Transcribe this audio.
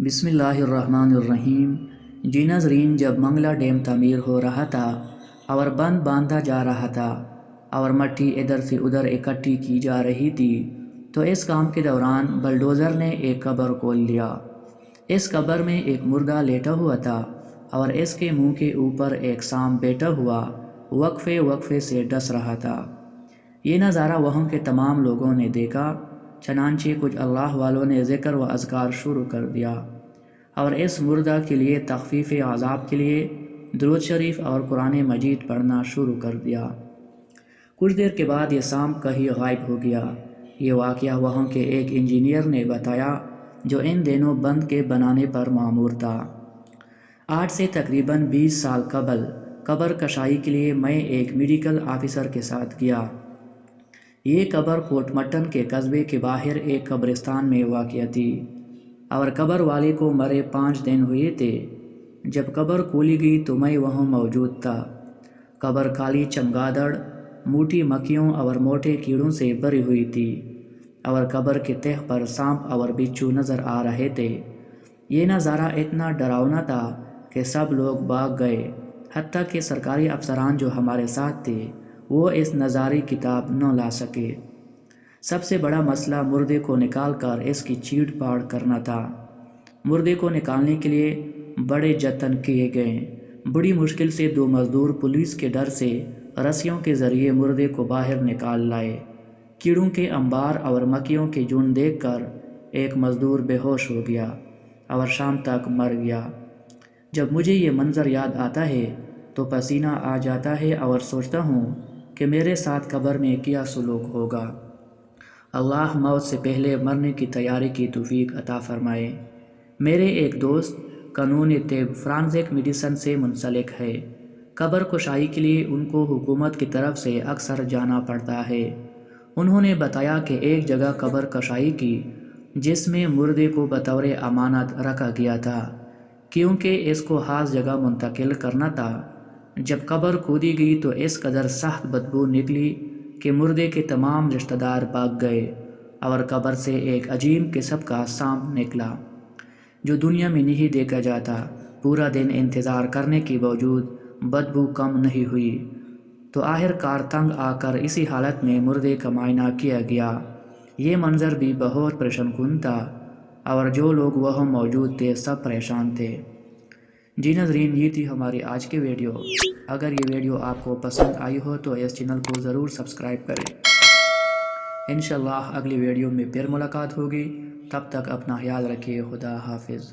بسم اللہ الرحمن الرحیم۔ جی ناظرین، جب منگلا ڈیم تعمیر ہو رہا تھا اور بند باندھا جا رہا تھا اور مٹی ادھر سے ادھر اکٹھی کی جا رہی تھی تو اس کام کے دوران بلڈوزر نے ایک قبر کھول لیا۔ اس قبر میں ایک مردہ لیٹا ہوا تھا اور اس کے منہ کے اوپر ایک سانپ بیٹھا ہوا وقفے سے ڈس رہا تھا۔ یہ نظارہ وہاں کے تمام لوگوں نے دیکھا، چنانچہ کچھ اللہ والوں نے ذکر و اذکار شروع کر دیا اور اس مردہ کے لیے تخفیف عذاب کے لیے درود شریف اور قرآن مجید پڑھنا شروع کر دیا۔ کچھ دیر کے بعد یہ سانپ کہیں غائب ہو گیا۔ یہ واقعہ وہاں کے ایک انجینئر نے بتایا جو ان دنوں بند کے بنانے پر مامور تھا۔ آج سے تقریباً 20 سال قبل قبر کشائی کے لیے میں ایک میڈیکل آفیسر کے ساتھ گیا۔ یہ قبر کوٹ مٹن کے قصبے کے باہر ایک قبرستان میں واقع تھی اور قبر والے کو مرے 5 دن ہوئے تھے۔ جب قبر کھولی گئی تو میں وہاں موجود تھا۔ قبر کالی چمگادڑ، موٹی مکھیوں اور موٹے کیڑوں سے بھری ہوئی تھی اور قبر کے تہہ پر سانپ اور بچھو نظر آ رہے تھے۔ یہ نظارہ اتنا ڈراؤنا تھا کہ سب لوگ بھاگ گئے، حتیٰ کہ سرکاری افسران جو ہمارے ساتھ تھے وہ اس نظارے کی تاب نہ لا سکے۔ سب سے بڑا مسئلہ مردے کو نکال کر اس کی چیڑ پاڑ کرنا تھا۔ مردے کو نکالنے کے لیے بڑے جتن کیے گئے۔ بڑی مشکل سے 2 مزدور پولیس کے ڈر سے رسیوں کے ذریعے مردے کو باہر نکال لائے۔ کیڑوں کے انبار اور مکھیوں کے جھنڈ دیکھ کر ایک مزدور بے ہوش ہو گیا اور شام تک مر گیا۔ جب مجھے یہ منظر یاد آتا ہے تو پسینہ آ جاتا ہے اور سوچتا ہوں کہ میرے ساتھ قبر میں کیا سلوک ہوگا۔ اللہ موت سے پہلے مرنے کی تیاری کی توفیق عطا فرمائے۔ میرے ایک دوست قانون طب فرانزک میڈیسن سے منسلک ہے۔ قبر کشائی کے لیے ان کو حکومت کی طرف سے اکثر جانا پڑتا ہے۔ انہوں نے بتایا کہ ایک جگہ قبر کشائی کی جس میں مردے کو بطور امانت رکھا گیا تھا کیونکہ اس کو خاص جگہ منتقل کرنا تھا۔ جب قبر کھودی گئی تو اس قدر سخت بدبو نکلی کہ مردے کے تمام رشتہ دار بھاگ گئے اور قبر سے ایک عجیب قسم کا سانپ نکلا جو دنیا میں نہیں دیکھا جاتا۔ پورا دن انتظار کرنے کے باوجود بدبو کم نہیں ہوئی تو آخر کار تنگ آ کر اسی حالت میں مردے کا معائنہ کیا گیا۔ یہ منظر بھی بہت پریشان کن تھا اور جو لوگ وہاں موجود تھے سب پریشان تھے۔ جی ناظرین، یہ تھی ہماری آج کی ویڈیو۔ اگر یہ ویڈیو آپ کو پسند آئی ہو تو اس چینل کو ضرور سبسکرائب کریں۔ انشاءاللہ اگلی ویڈیو میں پھر ملاقات ہوگی۔ تب تک اپنا خیال رکھیے۔ خدا حافظ۔